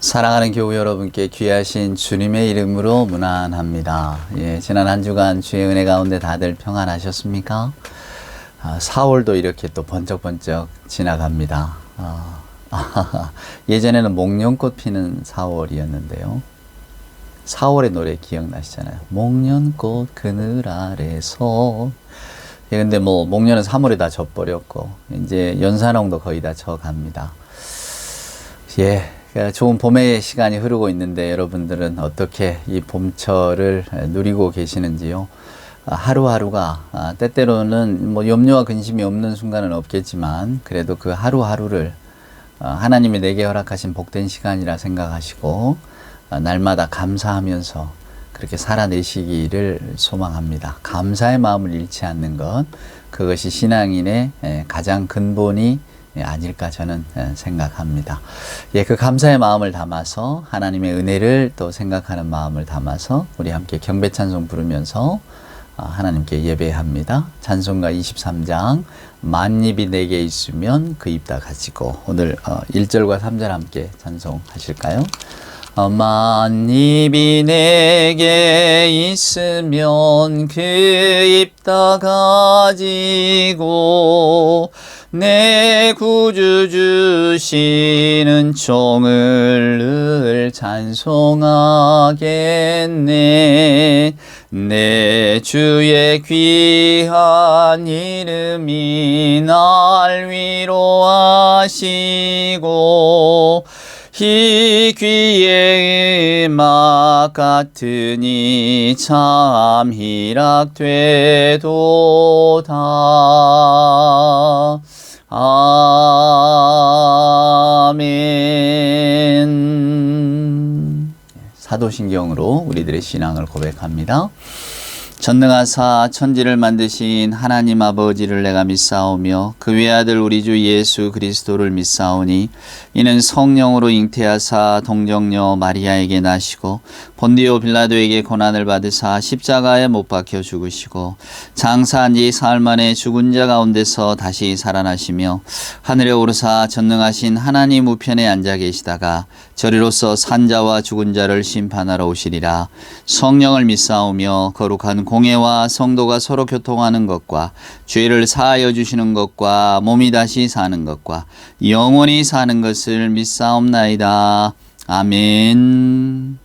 사랑하는 교우 여러분께 귀하신 주님의 이름으로 문안합니다. 지난 한 주간 주의 은혜 가운데 다들 평안하셨습니까? 4월도 이렇게 또 번쩍번쩍 지나갑니다. 예전에는 목련꽃 피는 4월이었는데요. 4월의 노래 기억나시잖아요. 목련꽃 그늘 아래서. 근데 목련은 3월에 다 져버렸고 이제 연산홍도 거의 다 져갑니다. 좋은 봄의 시간이 흐르고 있는데 여러분들은 어떻게 이 봄철을 누리고 계시는지요? 하루하루가 때때로는 염려와 근심이 없는 순간은 없겠지만 그래도 그 하루하루를 하나님이 내게 허락하신 복된 시간이라 생각하시고 날마다 감사하면서 그렇게 살아내시기를 소망합니다. 감사의 마음을 잃지 않는 것, 그것이 신앙인의 가장 근본이 아닐까 저는 생각합니다. 그 감사의 마음을 담아서 하나님의 은혜를 또 생각하는 마음을 담아서 우리 함께 경배 찬송 부르면서 하나님께 예배합니다. 찬송가 23장 만입이 내게 있으면 그 입 다 가지고 오늘 1절과 3절 함께 찬송하실까요? 만입이 내게 있으면 그 입 다 가지고 내 구주 주시는 종을 늘 찬송하겠네. 내 주의 귀한 이름이 날 위로하시고 이 귀의 음악 같으니 참 희락되도다. 아멘. 사도신경으로 우리들의 신앙을 고백합니다. 전능하사 천지를 만드신 하나님 아버지를 내가 믿사오며 그 외아들 우리 주 예수 그리스도를 믿사오니 이는 성령으로 잉태하사 동정녀 마리아에게 나시고 본디오 빌라도에게 고난을 받으사 십자가에 못 박혀 죽으시고 장사한 지 사흘 만에 죽은 자 가운데서 다시 살아나시며 하늘에 오르사 전능하신 하나님 우편에 앉아 계시다가 저리로서 산자와 죽은 자를 심판하러 오시리라. 성령을 믿사오며 거룩한 공예와 성도가 서로 교통하는 것과 죄를 사하여 주시는 것과 몸이 다시 사는 것과 영원히 사는 것을 믿사옵나이다. 아멘.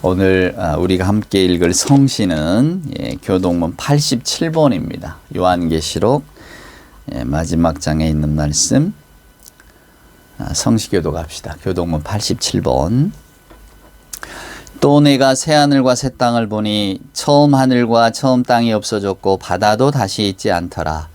오늘 우리가 함께 읽을 성시는 교동문 87번입니다. 요한계시록 마지막 장에 있는 말씀 성시교도 갑시다. 교동문 87번. 또 내가 새 하늘과 새 땅을 보니 처음 하늘과 처음 땅이 없어졌고 바다도 다시 있지 않더라.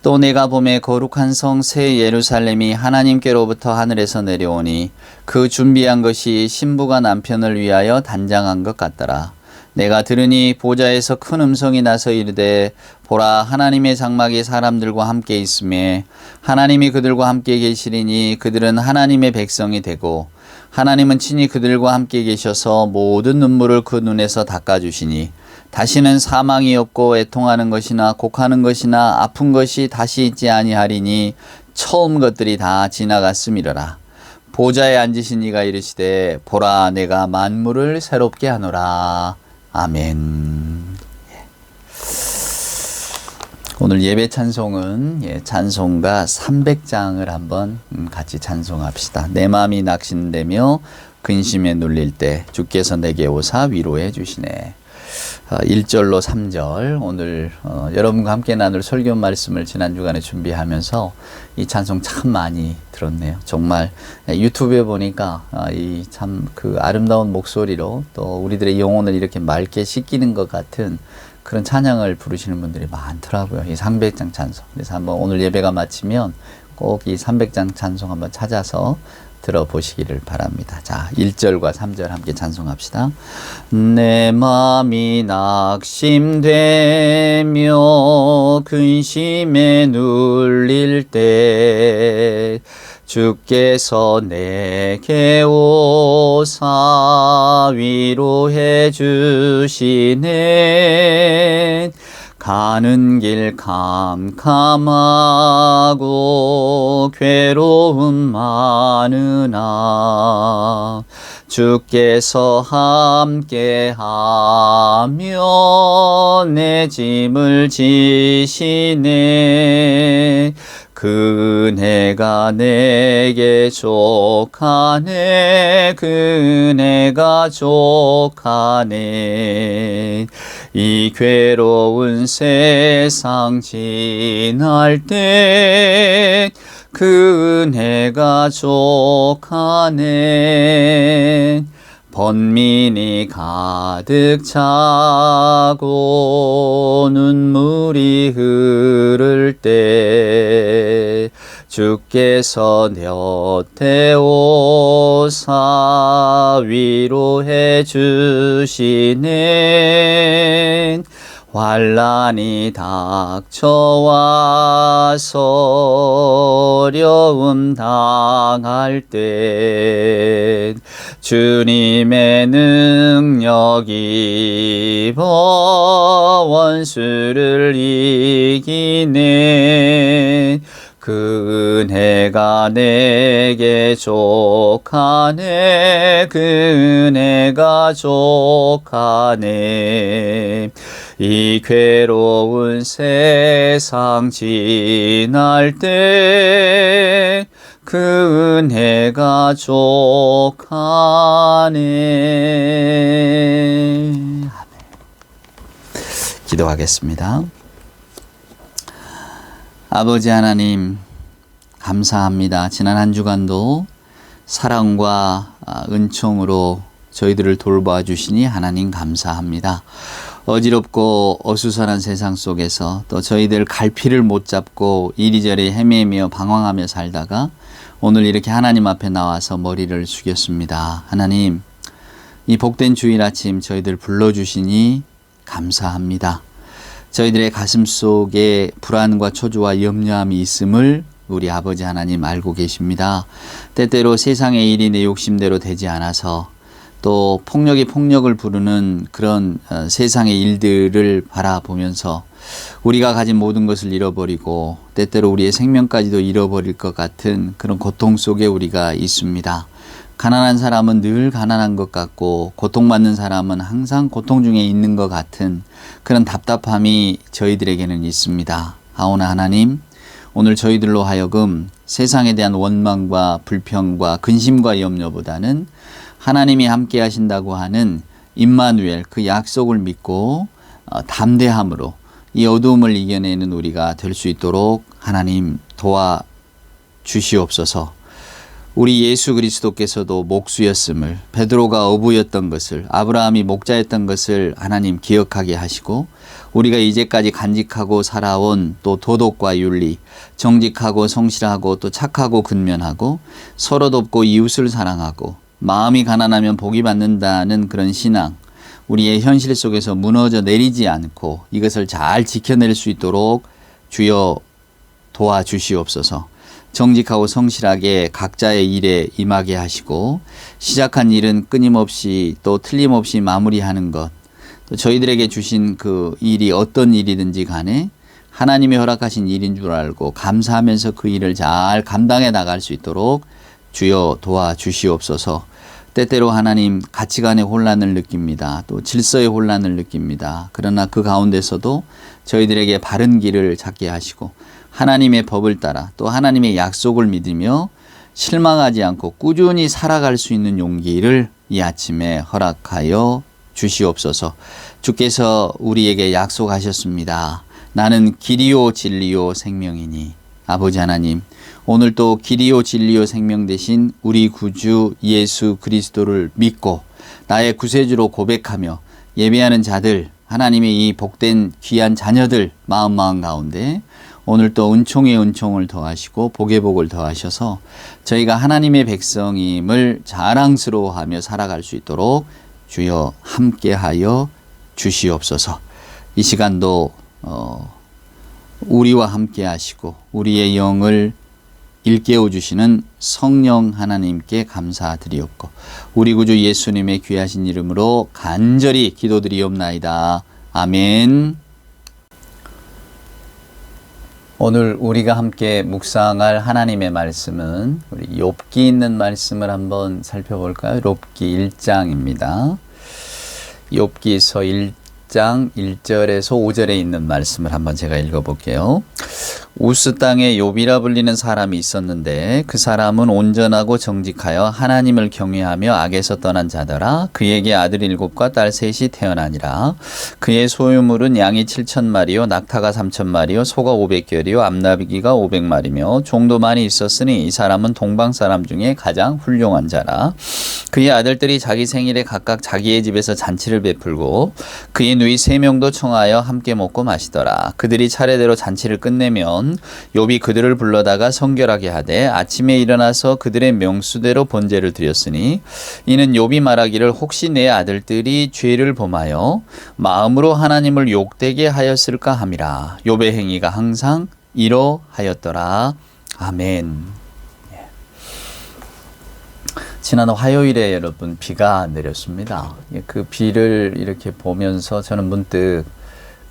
또 내가 보매 거룩한 성 새 예루살렘이 하나님께로부터 하늘에서 내려오니 그 준비한 것이 신부가 남편을 위하여 단장한 것 같더라. 내가 들으니 보좌에서 큰 음성이 나서 이르되 보라 하나님의 장막이 사람들과 함께 있음에 하나님이 그들과 함께 계시리니 그들은 하나님의 백성이 되고 하나님은 친히 그들과 함께 계셔서 모든 눈물을 그 눈에서 닦아주시니 다시는 사망이 없고 애통하는 것이나 곡하는 것이나 아픈 것이 다시 있지 아니하리니 처음 것들이 다 지나갔음이로라. 보좌에 앉으신 이가 이르시되 보라 내가 만물을 새롭게 하노라. 아멘. 오늘 예배 찬송은 찬송가 300장을 한번 같이 찬송합시다. 내 마음이 낙심되며 근심에 눌릴 때 주께서 내게 오사 위로해 주시네. 1절로 3절 오늘 여러분과 함께 나눌 설교 말씀을 지난 주간에 준비하면서 이 찬송 참 많이 들었네요. 정말 유튜브에 보니까 이 참 그 아름다운 목소리로 또 우리들의 영혼을 이렇게 맑게 씻기는 것 같은 그런 찬양을 부르시는 분들이 많더라고요. 이 300장 찬송. 그래서 한번 오늘 예배가 마치면 꼭 이 300장 찬송 한번 찾아서 들어보시기를 바랍니다. 자, 1절과 3절 함께 찬송합시다. 내 마음이 낙심되며 근심에 눌릴 때 주께서 내게 오사 위로해 주시네. 가는 길 캄캄하고 괴로움 많으나 주께서 함께하며 내 짐을 지시네. 그 은혜가 내게 족하네. 그 은혜가 족하네. 이 괴로운 세상 지날 때 그 은혜가 족하네. 번민이 가득 차고 눈물이 흐를 때 주께서 곁에 오사 위로해 주시네. 환난이 닥쳐와서 어려움 당할 때 주님의 능력 입어 원수를 이기네. 그 은혜가 내게 족하네. 그 은혜가 족하네. 이 괴로운 세상 지날 때 그 은혜가 족하네. 아멘. 기도하겠습니다. 아버지 하나님, 감사합니다. 지난 한 주간도 사랑과 은총으로 저희들을 돌봐 주시니 하나님 감사합니다. 어지럽고 어수선한 세상 속에서 또 저희들 갈피를 못 잡고 이리저리 헤매며 방황하며 살다가 오늘 이렇게 하나님 앞에 나와서 머리를 숙였습니다. 하나님, 이 복된 주일 아침 저희들 불러주시니 감사합니다. 저희들의 가슴 속에 불안과 초조와 염려함이 있음을 우리 아버지 하나님 알고 계십니다. 때때로 세상의 일이 내 욕심대로 되지 않아서 또 폭력이 폭력을 부르는 그런 세상의 일들을 바라보면서 우리가 가진 모든 것을 잃어버리고 때때로 우리의 생명까지도 잃어버릴 것 같은 그런 고통 속에 우리가 있습니다. 가난한 사람은 늘 가난한 것 같고 고통받는 사람은 항상 고통 중에 있는 것 같은 그런 답답함이 저희들에게는 있습니다. 하오나 하나님, 오늘 저희들로 하여금 세상에 대한 원망과 불평과 근심과 염려보다는 하나님이 함께 하신다고 하는 임마누엘, 그 약속을 믿고 담대함으로 이 어두움을 이겨내는 우리가 될 수 있도록 하나님 도와주시옵소서. 우리 예수 그리스도께서도 목수였음을, 베드로가 어부였던 것을, 아브라함이 목자였던 것을 하나님 기억하게 하시고 우리가 이제까지 간직하고 살아온 또 도덕과 윤리, 정직하고 성실하고 또 착하고 근면하고 서로 돕고 이웃을 사랑하고 마음이 가난하면 복이 받는다는 그런 신앙, 우리의 현실 속에서 무너져 내리지 않고 이것을 잘 지켜낼 수 있도록 주여 도와주시옵소서. 정직하고 성실하게 각자의 일에 임하게 하시고 시작한 일은 끊임없이 또 틀림없이 마무리하는 것, 또 저희들에게 주신 그 일이 어떤 일이든지 간에 하나님이 허락하신 일인 줄 알고 감사하면서 그 일을 잘 감당해 나갈 수 있도록 주여 도와주시옵소서. 때때로 하나님 가치관의 혼란을 느낍니다. 또 질서의 혼란을 느낍니다. 그러나 그 가운데서도 저희들에게 바른 길을 찾게 하시고 하나님의 법을 따라 또 하나님의 약속을 믿으며 실망하지 않고 꾸준히 살아갈 수 있는 용기를 이 아침에 허락하여 주시옵소서. 주께서 우리에게 약속하셨습니다. 나는 길이요 진리요 생명이니. 아버지 하나님, 오늘 또 길이요 진리요 생명 되신 우리 구주 예수 그리스도를 믿고 나의 구세주로 고백하며 예배하는 자들, 하나님의 이 복된 귀한 자녀들 마음 가운데 오늘 또 은총에 은총을 더하시고 복에 복을 더하셔서 저희가 하나님의 백성임을 자랑스러워하며 살아갈 수 있도록 주여 함께하여 주시옵소서. 이 시간도 우리와 함께 하시고 우리의 영을 일깨워 주시는 성령 하나님께 감사드리옵고 우리 구주 예수님의 귀하신 이름으로 간절히 기도드리옵나이다. 아멘. 오늘 우리가 함께 묵상할 하나님의 말씀은 우리 욥기 있는 말씀을 한번 살펴볼까요? 욥기 1장입니다. 욥기서 1장 1절에서 5절에 있는 말씀을 한번 제가 읽어볼게요. 우스 땅에 욥이라 불리는 사람이 있었는데 그 사람은 온전하고 정직하여 하나님을 경외하며 악에서 떠난 자더라. 그에게 아들 7과 딸 3이 태어나니라. 그의 소유물은 양이 7,000마리요 낙타가 3,000마리요 소가 500결이요 암나귀가 500마리며 종도 많이 있었으니 이 사람은 동방 사람 중에 가장 훌륭한 자라. 그의 아들들이 자기 생일에 각각 자기의 집에서 잔치를 베풀고 그의 누이 3명도 청하여 함께 먹고 마시더라. 그들이 차례대로 잔치를 끝내면 욥이 그들을 불러다가 성결하게 하되 아침에 일어나서 그들의 명수대로 번제를 드렸으니 이는 욥이 말하기를 혹시 내 아들들이 죄를 범하여 마음으로 하나님을 욕되게 하였을까 함이라. 욥의 행위가 항상 이러하였더라. 아멘. 지난 화요일에 여러분 비가 내렸습니다. 그 비를 이렇게 보면서 저는 문득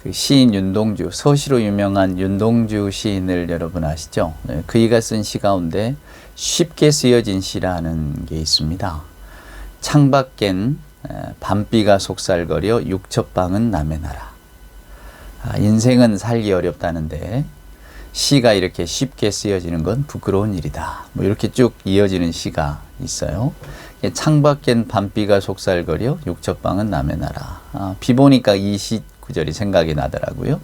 그 시인 윤동주, 서시로 유명한 윤동주 시인을 여러분 아시죠? 그이가 쓴 시 가운데 쉽게 쓰여진 시라는 게 있습니다. 창밖엔 밤비가 속살거려 육첩방은 남의 나라. 인생은 살기 어렵다는데 시가 이렇게 쉽게 쓰여지는 건 부끄러운 일이다. 뭐 이렇게 쭉 이어지는 시가 있어요. 창밖엔 밤비가 속살거려 육첩방은 남의 나라. 비 보니까 이 시 구절이 생각이 나더라고요.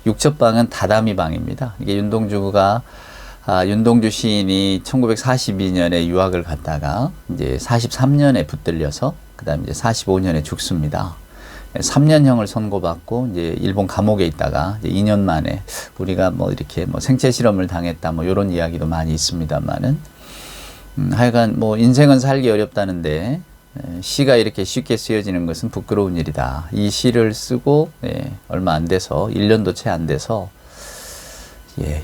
육첩방은 다다미 방입니다. 이게 윤동주 시인이 1942년에 유학을 갔다가 이제 43년에 붙들려서 그다음에 이제 45년에 죽습니다. 3년형을 선고받고 이제 일본 감옥에 있다가 이제 2년 만에 우리가 뭐 이렇게 뭐 생체 실험을 당했다 뭐 이런 이야기도 많이 있습니다만은 하여간 뭐 인생은 살기 어렵다는데 시가 이렇게 쉽게 쓰여지는 것은 부끄러운 일이다. 이 시를 쓰고 얼마 안 돼서 1년도 채 안 돼서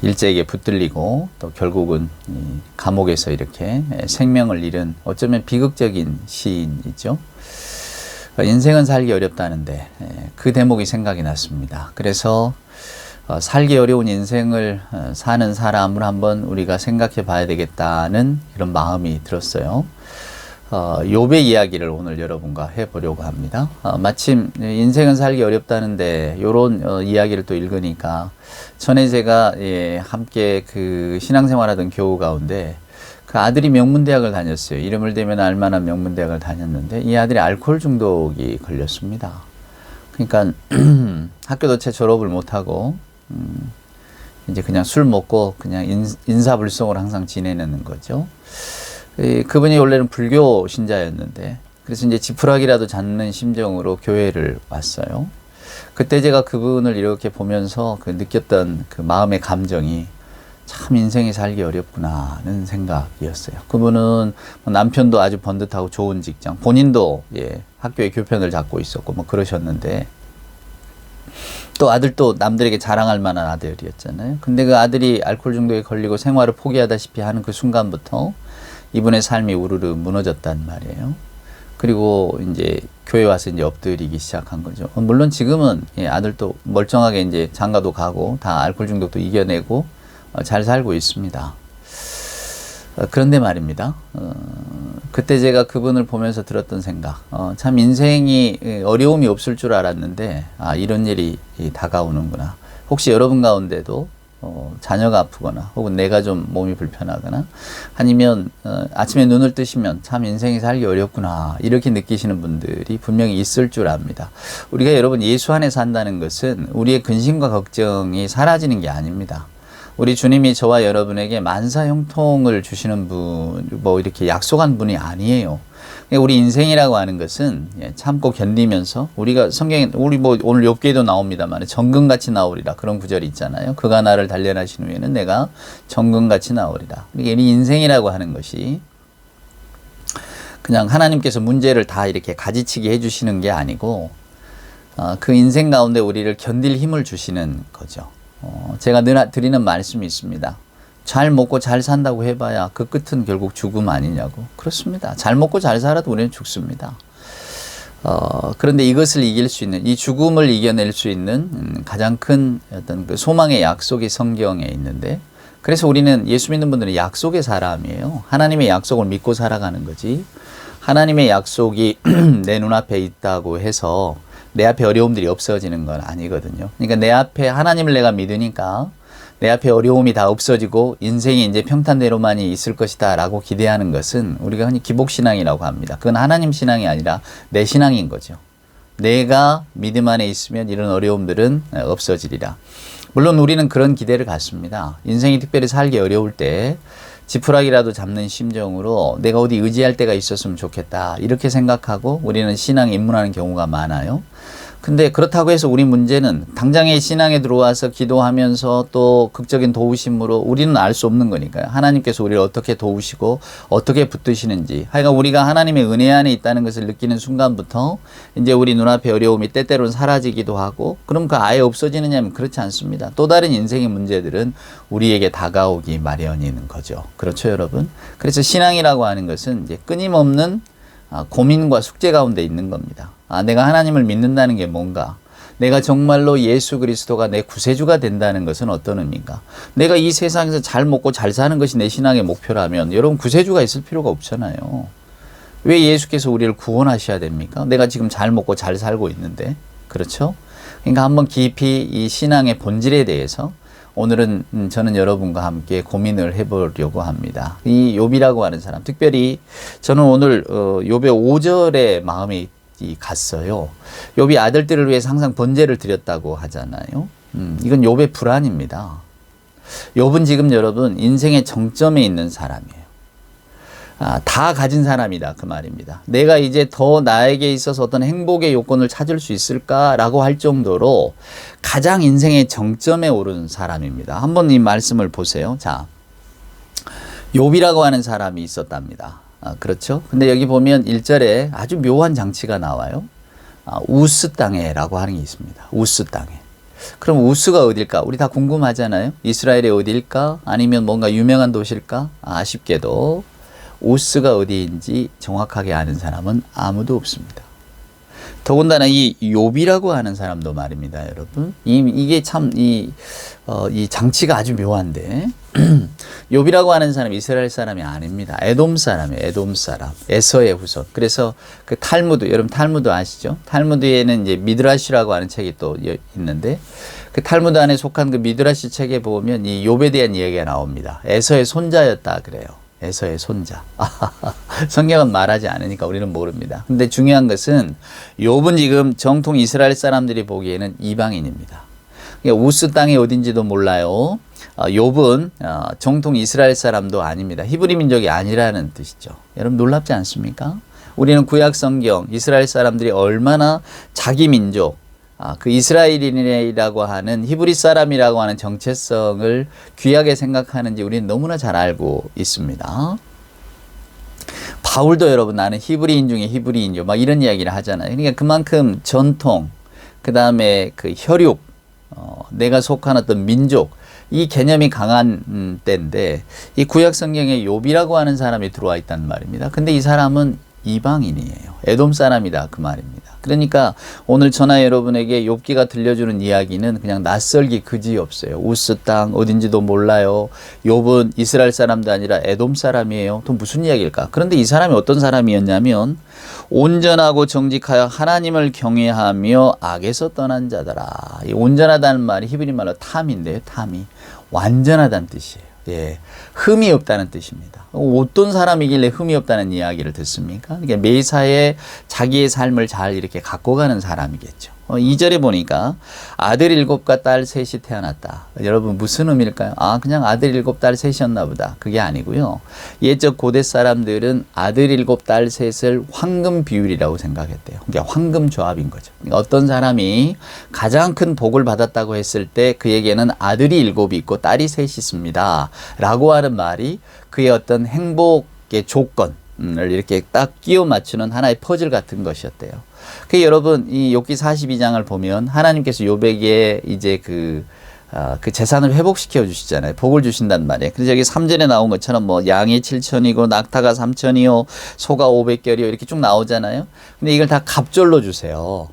일제에게 붙들리고 또 결국은 감옥에서 이렇게 생명을 잃은 어쩌면 비극적인 시인이죠. 인생은 살기 어렵다는데 그 대목이 생각이 났습니다. 그래서 살기 어려운 인생을 사는 사람을 한번 우리가 생각해 봐야 되겠다는 그런 마음이 들었어요. 욥의 이야기를 오늘 여러분과 해보려고 합니다. 마침 인생은 살기 어렵다는데 이런 이야기를 또 읽으니까 전에 제가 함께 그 신앙생활하던 교우 가운데 그 아들이 명문대학을 다녔어요. 이름을 대면 알만한 명문대학을 다녔는데 이 아들이 알코올 중독이 걸렸습니다. 그러니까 학교도 채 졸업을 못하고 이제 그냥 술 먹고 그냥 인사불성으로 항상 지내는 거죠. 그분이 원래는 불교 신자였는데 그래서 이제 지푸라기라도 잡는 심정으로 교회를 왔어요. 그때 제가 그분을 이렇게 보면서 그 느꼈던 그 마음의 감정이 참 인생이 살기 어렵구나는 생각이었어요. 그분은 남편도 아주 번듯하고 좋은 직장, 본인도 학교에 교편을 잡고 있었고 뭐 그러셨는데 또 아들도 남들에게 자랑할 만한 아들이었잖아요. 근데 그 아들이 알코올 중독에 걸리고 생활을 포기하다시피 하는 그 순간부터 이분의 삶이 우르르 무너졌단 말이에요. 그리고 이제 교회 와서 이제 엎드리기 시작한 거죠. 물론 지금은 아들도 멀쩡하게 이제 장가도 가고 다 알코올 중독도 이겨내고 잘 살고 있습니다. 그런데 말입니다. 그때 제가 그분을 보면서 들었던 생각, 참 인생이 어려움이 없을 줄 알았는데 이런 일이 다가오는구나. 혹시 여러분 가운데도 자녀가 아프거나 혹은 내가 좀 몸이 불편하거나 아니면 아침에 눈을 뜨시면 참 인생이 살기 어렵구나 이렇게 느끼시는 분들이 분명히 있을 줄 압니다. 우리가 여러분 예수 안에 산다는 것은 우리의 근심과 걱정이 사라지는 게 아닙니다. 우리 주님이 저와 여러분에게 만사 형통을 주시는 분, 뭐 이렇게 약속한 분이 아니에요. 우리 인생이라고 하는 것은 참고 견디면서 우리가 성경에 우리 뭐 오늘 욥기에도 나옵니다만 정금같이 나오리라 그런 구절이 있잖아요. 그가 나를 단련하신 후에는 내가 정금같이 나오리라. 이게 인생이라고 하는 것이 그냥 하나님께서 문제를 다 이렇게 가지치게 해주시는 게 아니고 그 인생 가운데 우리를 견딜 힘을 주시는 거죠. 제가 늘 드리는 말씀이 있습니다. 잘 먹고 잘 산다고 해봐야 그 끝은 결국 죽음 아니냐고. 그렇습니다. 잘 먹고 잘 살아도 우리는 죽습니다. 그런데 이것을 이길 수 있는, 이 죽음을 이겨낼 수 있는 가장 큰 어떤 그 소망의 약속이 성경에 있는데, 그래서 우리는 예수 믿는 분들은 약속의 사람이에요. 하나님의 약속을 믿고 살아가는 거지. 하나님의 약속이 내 눈앞에 있다고 해서 내 앞에 어려움들이 없어지는 건 아니거든요. 그러니까 내 앞에 하나님을 내가 믿으니까 내 앞에 어려움이 다 없어지고 인생이 이제 평탄대로만이 있을 것이다 라고 기대하는 것은 우리가 흔히 기복신앙이라고 합니다. 그건 하나님 신앙이 아니라 내 신앙인 거죠. 내가 믿음 안에 있으면 이런 어려움들은 없어지리라. 물론 우리는 그런 기대를 갖습니다. 인생이 특별히 살기 어려울 때 지푸라기라도 잡는 심정으로 내가 어디 의지할 때가 있었으면 좋겠다 이렇게 생각하고 우리는 신앙에 입문하는 경우가 많아요. 근데 그렇다고 해서 우리 문제는 당장에 신앙에 들어와서 기도하면서 또 극적인 도우심으로 우리는 알 수 없는 거니까요. 하나님께서 우리를 어떻게 도우시고 어떻게 붙드시는지, 하여간 우리가 하나님의 은혜 안에 있다는 것을 느끼는 순간부터 이제 우리 눈앞에 어려움이 때때로는 사라지기도 하고, 그럼 그 아예 없어지느냐면 그렇지 않습니다. 또 다른 인생의 문제들은 우리에게 다가오기 마련인 거죠. 그렇죠, 여러분? 그래서 신앙이라고 하는 것은 이제 끊임없는 고민과 숙제 가운데 있는 겁니다. 내가 하나님을 믿는다는 게 뭔가? 내가 정말로 예수 그리스도가 내 구세주가 된다는 것은 어떤 의미인가? 내가 이 세상에서 잘 먹고 잘 사는 것이 내 신앙의 목표라면 여러분 구세주가 있을 필요가 없잖아요. 왜 예수께서 우리를 구원하셔야 됩니까? 내가 지금 잘 먹고 잘 살고 있는데. 그렇죠? 그러니까 한번 깊이 이 신앙의 본질에 대해서 오늘은 저는 여러분과 함께 고민을 해보려고 합니다. 이 욥이라고 하는 사람, 특별히 저는 오늘 욥의 5절에 마음이 갔어요. 욥이 아들들을 위해서 항상 번제를 드렸다고 하잖아요. 이건 욥의 불안입니다. 욥은 지금 여러분 인생의 정점에 있는 사람이에요. 다 가진 사람이다 그 말입니다. 내가 이제 더 나에게 있어서 어떤 행복의 요건을 찾을 수 있을까라고 할 정도로 가장 인생의 정점에 오른 사람입니다. 한번 이 말씀을 보세요. 자, 욥이라고 하는 사람이 있었답니다. 그렇죠? 근데 여기 보면 1절에 아주 묘한 장치가 나와요. 우스 땅에라고 하는 게 있습니다. 우스 땅에. 그럼 우스가 어딜까? 우리 다 궁금하잖아요. 이스라엘의 어딜까? 아니면 뭔가 유명한 도시일까? 아쉽게도 우스가 어디인지 정확하게 아는 사람은 아무도 없습니다. 더군다나 이 욥이라고 하는 사람도 말입니다, 여러분. 이게 참 이 장치가 아주 묘한데 욥이라고 하는 사람이 이스라엘 사람이 아닙니다. 에돔 사람이에요. 에돔 사람. 에서의 후손. 그래서 그 탈무드, 여러분 탈무드 아시죠? 탈무드에는 이제 미드라시라고 하는 책이 또 있는데 그 탈무드 안에 속한 그 미드라시 책에 보면 이 욥에 대한 이야기가 나옵니다. 에서의 손자였다 그래요. 에서의 손자. 성경은 말하지 않으니까 우리는 모릅니다. 근데 중요한 것은 욥은 지금 정통 이스라엘 사람들이 보기에는 이방인입니다. 우스 땅이 어딘지도 몰라요. 욥은 정통 이스라엘 사람도 아닙니다. 히브리 민족이 아니라는 뜻이죠. 여러분 놀랍지 않습니까? 우리는 구약 성경 이스라엘 사람들이 얼마나 자기 민족, 그 이스라엘인이라고 하는 히브리 사람이라고 하는 정체성을 귀하게 생각하는지 우리는 너무나 잘 알고 있습니다. 바울도 여러분 나는 히브리인 중에 히브리인이요 막 이런 이야기를 하잖아요. 그러니까 그만큼 전통, 그 다음에 그 혈육, 내가 속한 어떤 민족, 이 개념이 강한 때인데 이 구약 성경에 욥이라고 하는 사람이 들어와 있단 말입니다. 근데 이 사람은 이방인이에요. 에돔 사람이다 그 말입니다. 그러니까 오늘 저나 여러분에게 욥기가 들려주는 이야기는 그냥 낯설기 그지없어요. 우스 땅 어딘지도 몰라요. 욥은 이스라엘 사람도 아니라 에돔 사람이에요. 또 무슨 이야기일까? 그런데 이 사람이 어떤 사람이었냐면 온전하고 정직하여 하나님을 경외하며 악에서 떠난 자더라. 이 온전하다는 말이 히브리 말로 탐인데요. 탐이 완전하다는 뜻이에요. 예, 흠이 없다는 뜻입니다. 어떤 사람이길래 흠이 없다는 이야기를 듣습니까? 그러니까 매사에 자기의 삶을 잘 이렇게 갖고 가는 사람이겠죠. 2절에 보니까 아들 7과 딸 3이 태어났다. 여러분 무슨 의미일까요? 그냥 아들 7, 딸 3이었나 보다. 그게 아니고요. 옛적 고대 사람들은 아들 7, 딸 3을 황금 비율이라고 생각했대요. 그러니까 황금 조합인 거죠. 그러니까 어떤 사람이 가장 큰 복을 받았다고 했을 때 그에게는 아들이 7이 있고 딸이 3이 있습니다. 라고 하는 말이 그의 어떤 행복의 조건을 이렇게 딱 끼워 맞추는 하나의 퍼즐 같은 것이었대요. 그 여러분 이 욥기 42장을 보면 하나님께서 욥에게 이제 그 재산을 회복시켜 주시잖아요. 복을 주신단 말이에요. 그래서 여기 3절에 나온 것처럼 뭐 양이 7천이고 낙타가 3천이요 소가 500결이요 이렇게 쭉 나오잖아요. 근데 이걸 다 갑절로 주세요.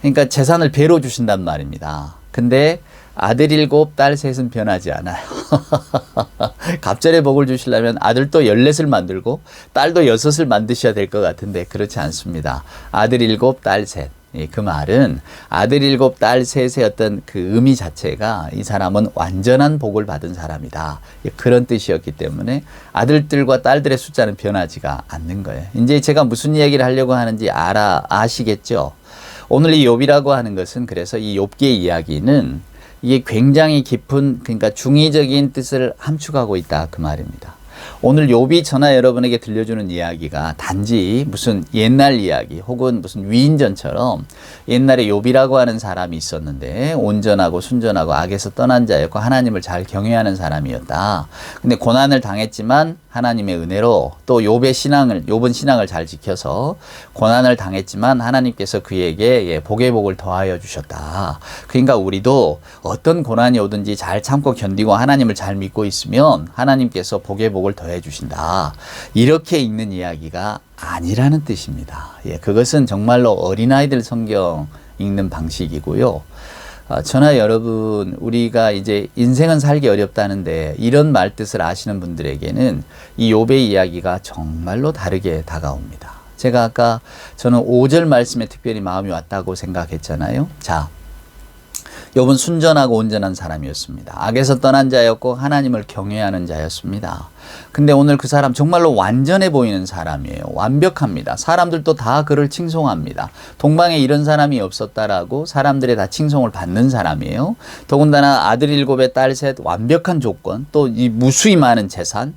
그러니까 재산을 배로 주신단 말입니다. 근데 아들 7, 딸 3은 변하지 않아요. 갑절의 복을 주시려면 아들도 14을 만들고 딸도 6을 만드셔야 될 것 같은데 그렇지 않습니다. 아들 7, 딸 3. 예, 그 말은 아들 7, 딸 3의 어떤 그 의미 자체가 이 사람은 완전한 복을 받은 사람이다. 예, 그런 뜻이었기 때문에 아들들과 딸들의 숫자는 변하지가 않는 거예요. 이제 제가 무슨 이야기를 하려고 하는지 아시겠죠? 오늘 이 욥이라고 하는 것은 그래서 이 욥기의 이야기는 이게 굉장히 깊은 그러니까 중의적인 뜻을 함축하고 있다 그 말입니다. 오늘 욥이 저나 여러분에게 들려주는 이야기가 단지 무슨 옛날 이야기 혹은 무슨 위인전처럼 옛날에 욥이라고 하는 사람이 있었는데 온전하고 순전하고 악에서 떠난 자였고 하나님을 잘 경외하는 사람이었다. 근데 고난을 당했지만 하나님의 은혜로 또 욥은 신앙을 잘 지켜서 고난을 당했지만 하나님께서 그에게 복의 복을 더하여 주셨다. 그러니까 우리도 어떤 고난이 오든지 잘 참고 견디고 하나님을 잘 믿고 있으면 하나님께서 복의 복을 더해 주신다. 이렇게 읽는 이야기가 아니라는 뜻입니다. 예, 그것은 정말로 어린아이들 성경 읽는 방식이고요. 저나 여러분 우리가 이제 인생은 살기 어렵다는데 이런 말뜻을 아시는 분들에게는 이 욥의 이야기가 정말로 다르게 다가옵니다. 제가 아까 저는 5절 말씀에 특별히 마음이 왔다고 생각했잖아요. 자, 욥은 순전하고 온전한 사람이었습니다. 악에서 떠난 자였고 하나님을 경외하는 자였습니다. 근데 오늘 그 사람 정말로 완전해 보이는 사람이에요. 완벽합니다. 사람들도 다 그를 칭송합니다. 동방에 이런 사람이 없었다라고 사람들의 다 칭송을 받는 사람이에요. 더군다나 아들 7에 딸 3 완벽한 조건 또 이 무수히 많은 재산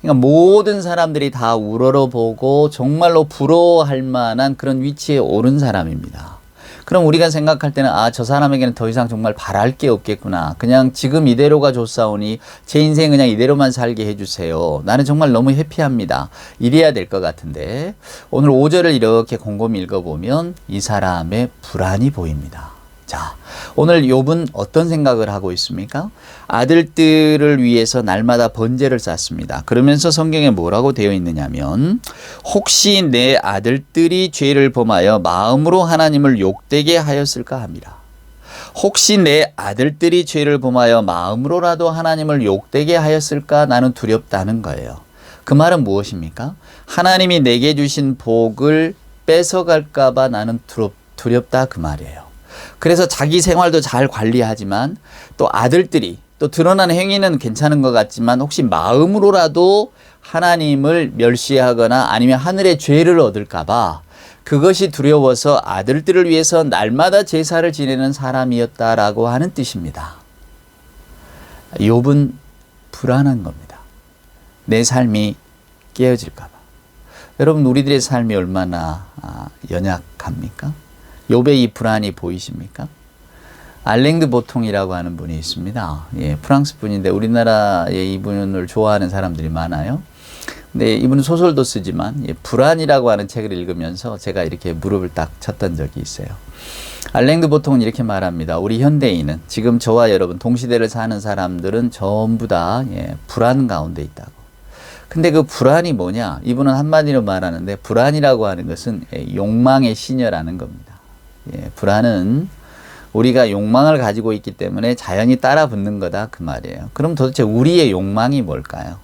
그러니까 모든 사람들이 다 우러러보고 정말로 부러워할 만한 그런 위치에 오른 사람입니다. 그럼 우리가 생각할 때는 저 사람에게는 더 이상 정말 바랄 게 없겠구나. 그냥 지금 이대로가 좋사오니 제 인생 그냥 이대로만 살게 해주세요. 나는 정말 너무 해피합니다. 이래야 될 것 같은데 오늘 5절을 이렇게 곰곰이 읽어보면 이 사람의 불안이 보입니다. 자, 오늘 욥은 어떤 생각을 하고 있습니까? 아들들을 위해서 날마다 번제를 쌓습니다. 그러면서 성경에 뭐라고 되어 있느냐면 혹시 내 아들들이 죄를 범하여 마음으로 하나님을 욕되게 하였을까 합니다. 혹시 내 아들들이 죄를 범하여 마음으로라도 하나님을 욕되게 하였을까 나는 두렵다는 거예요. 그 말은 무엇입니까? 하나님이 내게 주신 복을 뺏어갈까 봐 나는 두렵다 그 말이에요. 그래서 자기 생활도 잘 관리하지만 또 아들들이 또 드러나는 행위는 괜찮은 것 같지만 혹시 마음으로라도 하나님을 멸시하거나 아니면 하늘의 죄를 얻을까 봐 그것이 두려워서 아들들을 위해서 날마다 제사를 지내는 사람이었다라고 하는 뜻입니다. 욥은 불안한 겁니다. 내 삶이 깨어질까 봐. 여러분 우리들의 삶이 얼마나 연약합니까? 욥의 이 불안이 보이십니까? 알랭드 보통이라고 하는 분이 있습니다. 예, 프랑스 분인데 우리나라에 이분을 좋아하는 사람들이 많아요. 근데 이분은 소설도 쓰지만 불안이라고 하는 책을 읽으면서 제가 이렇게 무릎을 딱 쳤던 적이 있어요. 알랭드 보통은 이렇게 말합니다. 우리 현대인은 지금 저와 여러분 동시대를 사는 사람들은 전부 다 불안 가운데 있다고. 근데 그 불안이 뭐냐? 이분은 한마디로 말하는데 불안이라고 하는 것은 욕망의 시녀라는 겁니다. 불안은 우리가 욕망을 가지고 있기 때문에 자연히 따라 붙는 거다 그 말이에요. 그럼 도대체 우리의 욕망이 뭘까요?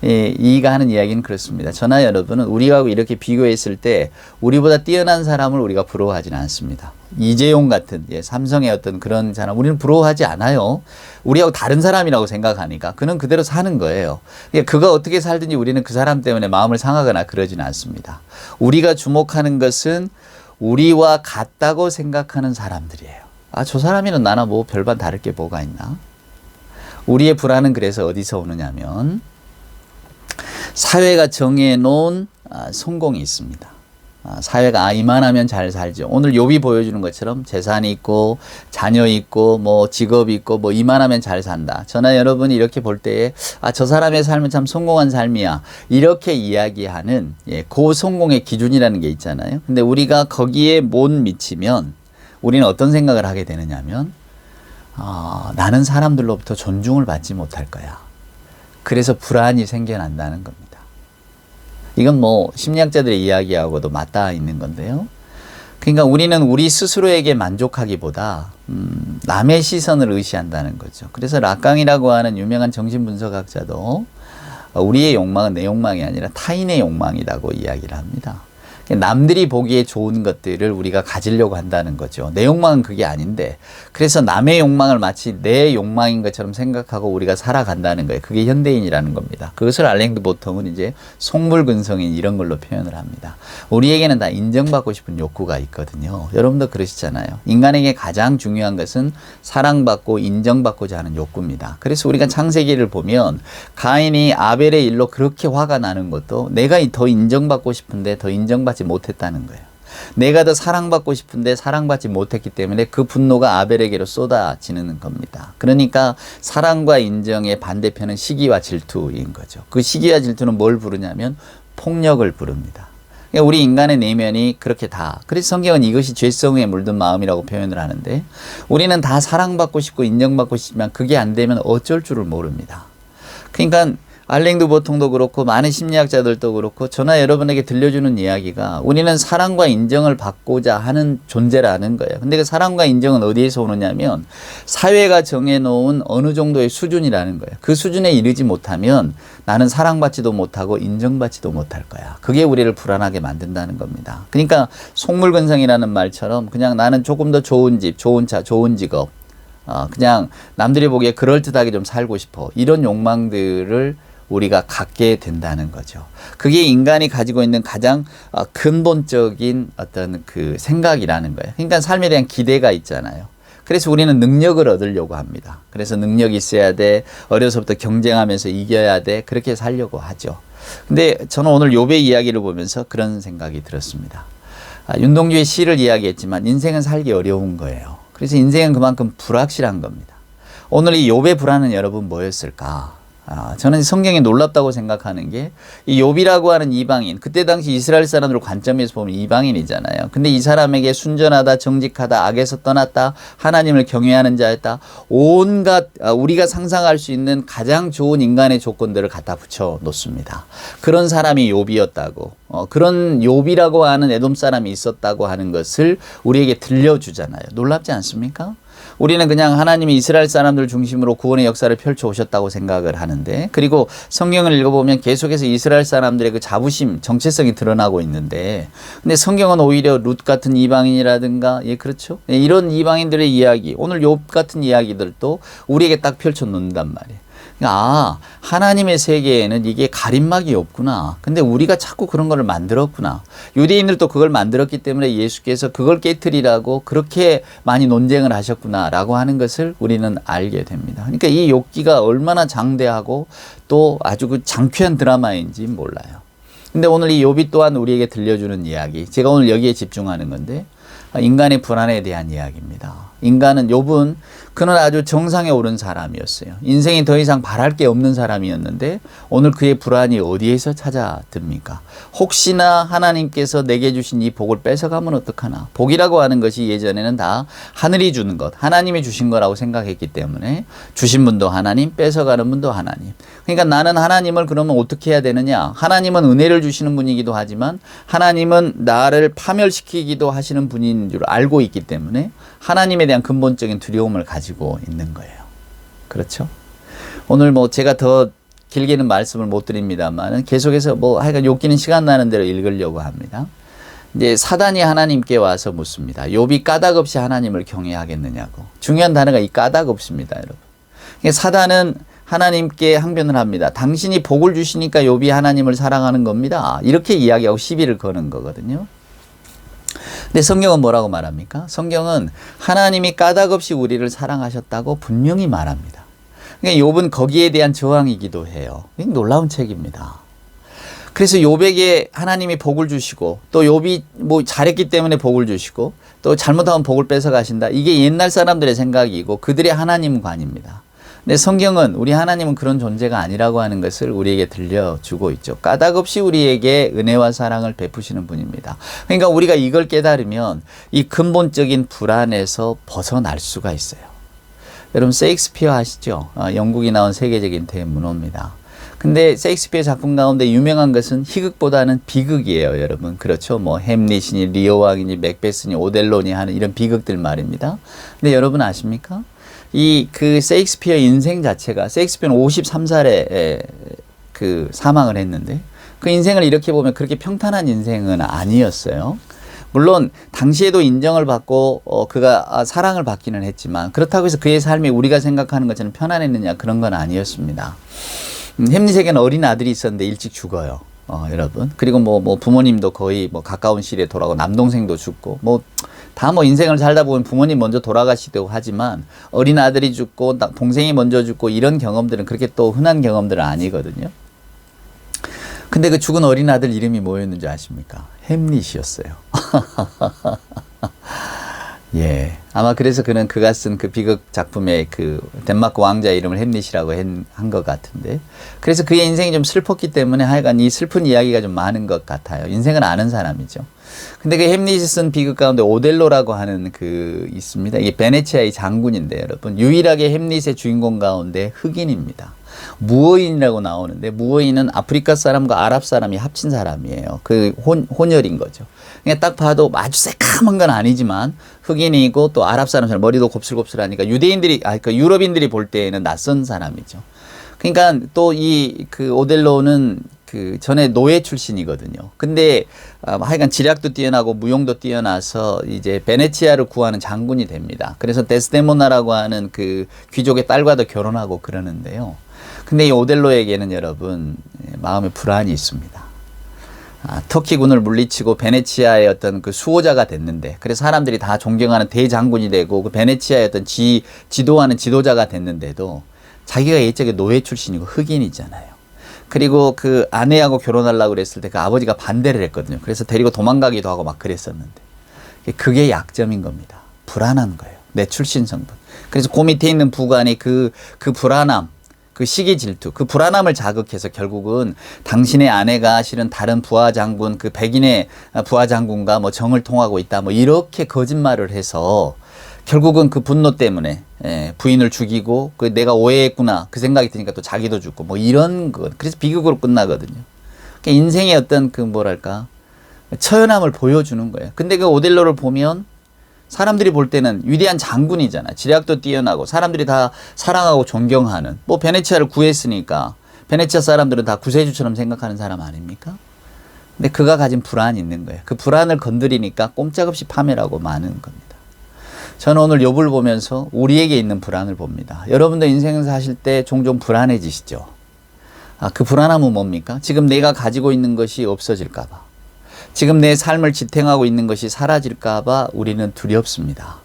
이가 하는 이야기는 그렇습니다. 저나 여러분은 우리하고 이렇게 비교했을 때 우리보다 뛰어난 사람을 우리가 부러워하지는 않습니다. 이재용 같은 삼성의 어떤 그런 사람 우리는 부러워하지 않아요. 우리하고 다른 사람이라고 생각하니까 그는 그대로 사는 거예요. 그가 어떻게 살든지 우리는 그 사람 때문에 마음을 상하거나 그러지는 않습니다. 우리가 주목하는 것은 우리와 같다고 생각하는 사람들이에요. 저 사람이는 나나 뭐 별반 다를 게 뭐가 있나? 우리의 불안은 그래서 어디서 오느냐면 사회가 정해놓은 성공이 있습니다. 사회가 이만하면 잘 살죠. 오늘 욥이 보여주는 것처럼 재산이 있고 자녀 있고 뭐 직업이 있고 뭐 이만하면 잘 산다. 저나 여러분이 이렇게 볼 때에 저 사람의 삶은 참 성공한 삶이야. 이렇게 이야기하는 그 성공의 기준이라는 게 있잖아요. 근데 우리가 거기에 못 미치면 우리는 어떤 생각을 하게 되느냐면 나는 사람들로부터 존중을 받지 못할 거야. 그래서 불안이 생겨난다는 겁니다. 이건 뭐 심리학자들의 이야기하고도 맞닿아 있는 건데요. 그러니까 우리는 우리 스스로에게 만족하기보다 남의 시선을 의시한다는 거죠. 그래서 락강이라고 하는 유명한 정신분석학자도 우리의 욕망은 내 욕망이 아니라 타인의 욕망이라고 이야기를 합니다. 남들이 보기에 좋은 것들을 우리가 가지려고 한다는 거죠. 내 욕망은 그게 아닌데, 그래서 남의 욕망을 마치 내 욕망인 것처럼 생각하고 우리가 살아간다는 거예요. 그게 현대인이라는 겁니다. 그것을 알랭드 보통은 이제 속물근성인 이런 걸로 표현을 합니다. 우리에게는 다 인정받고 싶은 욕구가 있거든요. 여러분도 그러시잖아요. 인간에게 가장 중요한 것은 사랑받고 인정받고자 하는 욕구입니다. 그래서 우리가 창세기를 보면 가인이 아벨의 일로 그렇게 화가 나는 것도 내가 더 인정받고 싶은데 더 인정받지 못했다는 거예요. 내가 더 사랑받고 싶은데 사랑받지 못했기 때문에 그 분노가 아벨에게로 쏟아지는 겁니다. 그러니까 사랑과 인정의 반대편은 시기와 질투인 거죠. 그 시기와 질투는 뭘 부르냐면 폭력을 부릅니다. 그러니까 우리 인간의 내면이 그렇게 다, 그래서 성경은 이것이 죄성에 물든 마음이라고 표현을 하는데, 우리는 다 사랑받고 싶고 인정받고 싶지만 그게 안 되면 어쩔 줄을 모릅니다. 그러니까 알랭드 보통도 그렇고 많은 심리학자들도 그렇고 저나 여러분에게 들려주는 이야기가 우리는 사랑과 인정을 받고자 하는 존재라는 거예요. 근데 그 사랑과 인정은 어디에서 오느냐면 사회가 정해놓은 어느 정도의 수준이라는 거예요. 그 수준에 이르지 못하면 나는 사랑받지도 못하고 인정받지도 못할 거야. 그게 우리를 불안하게 만든다는 겁니다. 그러니까 속물근성이라는 말처럼 그냥 나는 조금 더 좋은 집, 좋은 차, 좋은 직업, 그냥 남들이 보기에 그럴듯하게 좀 살고 싶어, 이런 욕망들을 우리가 갖게 된다는 거죠. 그게 인간이 가지고 있는 가장 근본적인 어떤 그 생각이라는 거예요. 그러니까 삶에 대한 기대가 있잖아요. 그래서 우리는 능력을 얻으려고 합니다. 그래서 능력이 있어야 돼. 어려서부터 경쟁하면서 이겨야 돼. 그렇게 살려고 하죠. 근데 저는 오늘 욥의 이야기를 보면서 그런 생각이 들었습니다. 윤동주의 시를 이야기했지만 인생은 살기 어려운 거예요. 그래서 인생은 그만큼 불확실한 겁니다. 오늘 이 욥의 불안은 여러분 뭐였을까? 저는 성경이 놀랍다고 생각하는 게, 이 욥이라고 하는 이방인, 그때 당시 이스라엘 사람들 관점에서 보면 이방인이잖아요. 근데 이 사람에게 순전하다, 정직하다, 악에서 떠났다, 하나님을 경외하는 자였다, 온갖 우리가 상상할 수 있는 가장 좋은 인간의 조건들을 갖다 붙여 놓습니다. 그런 사람이 욥이었다고, 그런 욥이라고 하는 에돔 사람이 있었다고 하는 것을 우리에게 들려주잖아요. 놀랍지 않습니까? 우리는 그냥 하나님이 이스라엘 사람들 중심으로 구원의 역사를 펼쳐 오셨다고 생각을 하는데, 그리고 성경을 읽어보면 계속해서 이스라엘 사람들의 그 자부심, 정체성이 드러나고 있는데, 근데 성경은 오히려 룻 같은 이방인이라든가, 예, 그렇죠? 예, 이런 이방인들의 이야기, 오늘 욥 같은 이야기들도 우리에게 딱 펼쳐 놓는단 말이에요. 하나님의 세계에는 이게 가림막이 없구나. 근데 우리가 자꾸 그런 거를 만들었구나. 유대인들도 그걸 만들었기 때문에 예수께서 그걸 깨트리라고 그렇게 많이 논쟁을 하셨구나 라고 하는 것을 우리는 알게 됩니다. 그러니까 이 욥기가 얼마나 장대하고 또 아주 그 장쾌한 드라마인지 몰라요. 근데 오늘 이 욥이 또한 우리에게 들려주는 이야기, 제가 오늘 여기에 집중하는 건데, 인간의 불안에 대한 이야기입니다. 인간은, 욥은 그는 아주 정상에 오른 사람이었어요. 인생이 더 이상 바랄 게 없는 사람이었는데 오늘 그의 불안이 어디에서 찾아듭니까? 혹시나 하나님께서 내게 주신 이 복을 뺏어가면 어떡하나. 복이라고 하는 것이 예전에는 다 하늘이 주는 것, 하나님이 주신 거라고 생각했기 때문에 주신 분도 하나님, 뺏어가는 분도 하나님. 그러니까 나는 하나님을 그러면 어떻게 해야 되느냐? 하나님은 은혜를 주시는 분이기도 하지만 하나님은 나를 파멸시키기도 하시는 분인 줄 알고 있기 때문에 하나님에 대한 근본적인 두려움을 가지고 있는 거예요. 그렇죠? 오늘 뭐 제가 더 길게는 말씀을 못 드립니다만 계속해서 하여간 욥기는 시간 나는 대로 읽으려고 합니다. 이제 사단이 하나님께 와서 묻습니다. 욥이 까닭 없이 하나님을 경외하겠느냐고. 중요한 단어가 이 까닭 없습니다, 여러분. 사단은 하나님께 항변을 합니다. 당신이 복을 주시니까 욥이 하나님을 사랑하는 겁니다. 이렇게 이야기하고 시비를 거는 거거든요. 근데 성경은 뭐라고 말합니까? 성경은 하나님이 까닭 없이 우리를 사랑하셨다고 분명히 말합니다. 그러니까 욥은 거기에 대한 저항이기도 해요. 놀라운 책입니다. 그래서 욥에게 하나님이 복을 주시고 또 욥이 잘했기 때문에 복을 주시고 또 잘못하면 복을 뺏어가신다. 이게 옛날 사람들의 생각이고 그들의 하나님관입니다. 근데 성경은 우리 하나님은 그런 존재가 아니라고 하는 것을 우리에게 들려주고 있죠. 까닭 없이 우리에게 은혜와 사랑을 베푸시는 분입니다. 그러니까 우리가 이걸 깨달으면 이 근본적인 불안에서 벗어날 수가 있어요. 여러분 세익스피어 아시죠? 영국이 나온 세계적인 대문호입니다. 근데 세익스피어 작품 가운데 유명한 것은 희극보다는 비극이에요, 여러분. 그렇죠? 뭐 햄릿이니 리어왕이니 맥베스니 오델로니 하는 이런 비극들 말입니다. 근데 여러분 아십니까? 이 그 세익스피어 인생 자체가 세익스피어는 53살에 그 사망을 했는데 그 인생을 이렇게 보면 그렇게 평탄한 인생은 아니었어요. 물론 당시에도 인정을 받고 그가 사랑을 받기는 했지만 그렇다고 해서 그의 삶이 우리가 생각하는 것처럼 편안했느냐 그런 건 아니었습니다. 햄릿에게는 어린 아들이 있었는데 일찍 죽어요. 여러분. 그리고 뭐 부모님도 거의 뭐 가까운 시일에 돌아가고 남동생도 죽고 다 인생을 살다 보면 부모님 먼저 돌아가시기도 하지만 어린 아들이 죽고 동생이 먼저 죽고 이런 경험들은 그렇게 또 흔한 경험들은 아니거든요. 근데 그 죽은 어린 아들 이름이 뭐였는지 아십니까? 햄릿이었어요. 예. 아마 그래서 그가 쓴 그 비극 작품의 그 덴마크 왕자 이름을 햄릿이라고 한 것 같은데. 그래서 그의 인생이 좀 슬펐기 때문에 하여간 이 슬픈 이야기가 좀 많은 것 같아요. 인생을 아는 사람이죠. 근데 그 햄릿이 쓴 비극 가운데 오델로라고 하는 그 있습니다. 이게 베네치아의 장군인데 여러분. 유일하게 햄릿의 주인공 가운데 흑인입니다. 무어인이라고 나오는데 무어인은 아프리카 사람과 아랍 사람이 합친 사람이에요. 그 혼혈인 거죠. 그냥 딱 봐도 아주 새까만 건 아니지만 흑인이고 또 아랍 사람처럼 머리도 곱슬곱슬하니까 그러니까 유럽인들이 볼 때에는 낯선 사람이죠. 그러니까 또 그 오델로는 그 전에 노예 출신이거든요. 근데 하여간 지략도 뛰어나고 무용도 뛰어나서 이제 베네치아를 구하는 장군이 됩니다. 그래서 데스데모나라고 하는 그 귀족의 딸과도 결혼하고 그러는데요. 근데 이 오델로에게는 여러분 마음에 불안이 있습니다. 터키군을 물리치고 베네치아의 어떤 그 수호자가 됐는데 그래서 사람들이 다 존경하는 대장군이 되고 그 베네치아의 어떤 지도하는 지도자가 됐는데도 자기가 옛적에 노예 출신이고 흑인이잖아요. 그리고 그 아내하고 결혼하려고 그랬을 때 그 아버지가 반대를 했거든요. 그래서 데리고 도망가기도 하고 막 그랬었는데 그게 약점인 겁니다. 불안한 거예요. 내 출신 성분. 그래서 그 밑에 있는 부관이 그 불안함, 그 시기 질투, 그 불안함을 자극해서 결국은 당신의 아내가 실은 다른 부하 장군, 그 백인의 부하 장군과 뭐 정을 통하고 있다, 뭐 이렇게 거짓말을 해서 결국은 그 분노 때문에 부인을 죽이고 그 내가 오해했구나 그 생각이 드니까 또 자기도 죽고 뭐 이런 것. 그래서 비극으로 끝나거든요. 그러니까 인생의 어떤 그 뭐랄까 처연함을 보여주는 거예요. 근데 그 오델로를 보면 사람들이 볼 때는 위대한 장군이잖아요. 지략도 뛰어나고 사람들이 다 사랑하고 존경하는 뭐 베네치아를 구했으니까 베네치아 사람들은 다 구세주처럼 생각하는 사람 아닙니까? 근데 그가 가진 불안이 있는 거예요. 그 불안을 건드리니까 꼼짝없이 파멸하고 마는 겁니다. 저는 오늘 욥을 보면서 우리에게 있는 불안을 봅니다. 여러분도 인생을 사실 때 종종 불안해지시죠? 그 불안함은 뭡니까? 지금 내가 가지고 있는 것이 없어질까 봐. 지금 내 삶을 지탱하고 있는 것이 사라질까 봐 우리는 두렵습니다.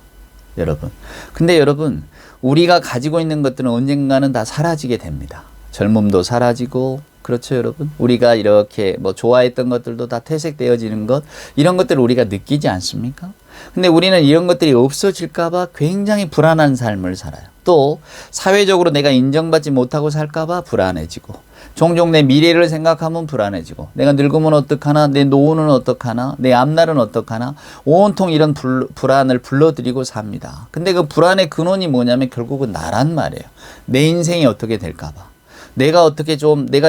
여러분. 근데 여러분, 우리가 가지고 있는 것들은 언젠가는 다 사라지게 됩니다. 젊음도 사라지고, 그렇죠, 여러분? 우리가 이렇게 뭐 좋아했던 것들도 다 퇴색되어지는 것, 이런 것들을 우리가 느끼지 않습니까? 근데 우리는 이런 것들이 없어질까봐 굉장히 불안한 삶을 살아요. 또 사회적으로 내가 인정받지 못하고 살까봐 불안해지고 종종 내 미래를 생각하면 불안해지고 내가 늙으면 어떡하나, 내 노후는 어떡하나, 내 앞날은 어떡하나 온통 이런 불안을 불러들이고 삽니다. 근데 그 불안의 근원이 뭐냐면 결국은 나란 말이에요. 내 인생이 어떻게 될까봐. 내가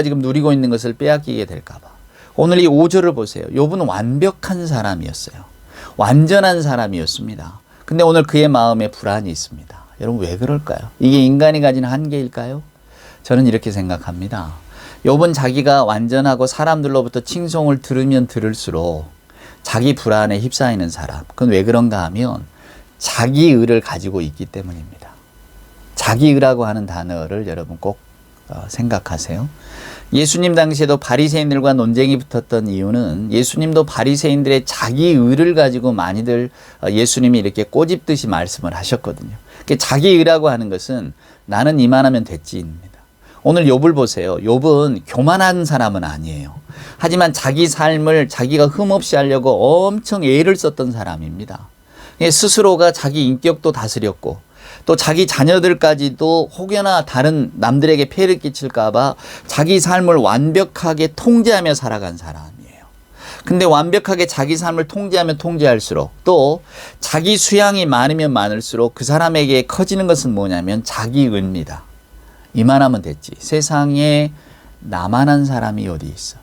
지금 누리고 있는 것을 빼앗기게 될까봐. 오늘 이 5절을 보세요. 욥은 완벽한 사람이었어요. 완전한 사람이었습니다. 근데 오늘 그의 마음에 불안이 있습니다. 여러분 왜 그럴까요? 이게 인간이 가진 한계일까요? 저는 이렇게 생각합니다. 욥은 자기가 완전하고 사람들로부터 칭송을 들으면 들을수록 자기 불안에 휩싸이는 사람. 그건 왜 그런가 하면 자기의를 가지고 있기 때문입니다. 자기의라고 하는 단어를 여러분 꼭 생각하세요. 예수님 당시에도 바리새인들과 논쟁이 붙었던 이유는 예수님도 바리새인들의 자기의를 가지고 많이들 예수님이 이렇게 꼬집듯이 말씀을 하셨거든요. 자기의라고 하는 것은 나는 이만하면 됐지입니다. 오늘 욥을 보세요. 욥은 교만한 사람은 아니에요. 하지만 자기 삶을 자기가 흠없이 하려고 엄청 애를 썼던 사람입니다. 스스로가 자기 인격도 다스렸고 또 자기 자녀들까지도 혹여나 다른 남들에게 폐해를 끼칠까 봐 자기 삶을 완벽하게 통제하며 살아간 사람이에요. 근데 완벽하게 자기 삶을 통제하면 통제할수록 또 자기 수양이 많으면 많을수록 그 사람에게 커지는 것은 뭐냐면 자기의입니다. 이만하면 됐지. 세상에 나만한 사람이 어디 있어.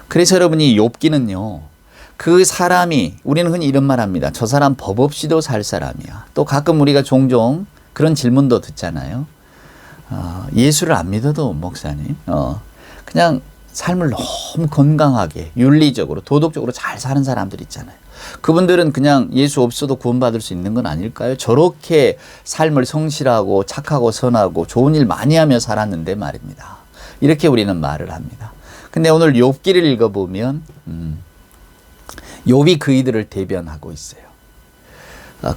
그래서 여러분이 욥기는요. 그 사람이 우리는 흔히 이런 말 합니다. 저 사람 법 없이도 살 사람이야. 또 가끔 우리가 종종 그런 질문도 듣잖아요. 예수를 안 믿어도 목사님 그냥 삶을 너무 건강하게 윤리적으로 도덕적으로 잘 사는 사람들 있잖아요. 그분들은 그냥 예수 없어도 구원받을 수 있는 건 아닐까요? 저렇게 삶을 성실하고 착하고 선하고 좋은 일 많이 하며 살았는데 말입니다. 이렇게 우리는 말을 합니다. 근데 오늘 욥기를 읽어보면 욥이 그이들을 대변하고 있어요.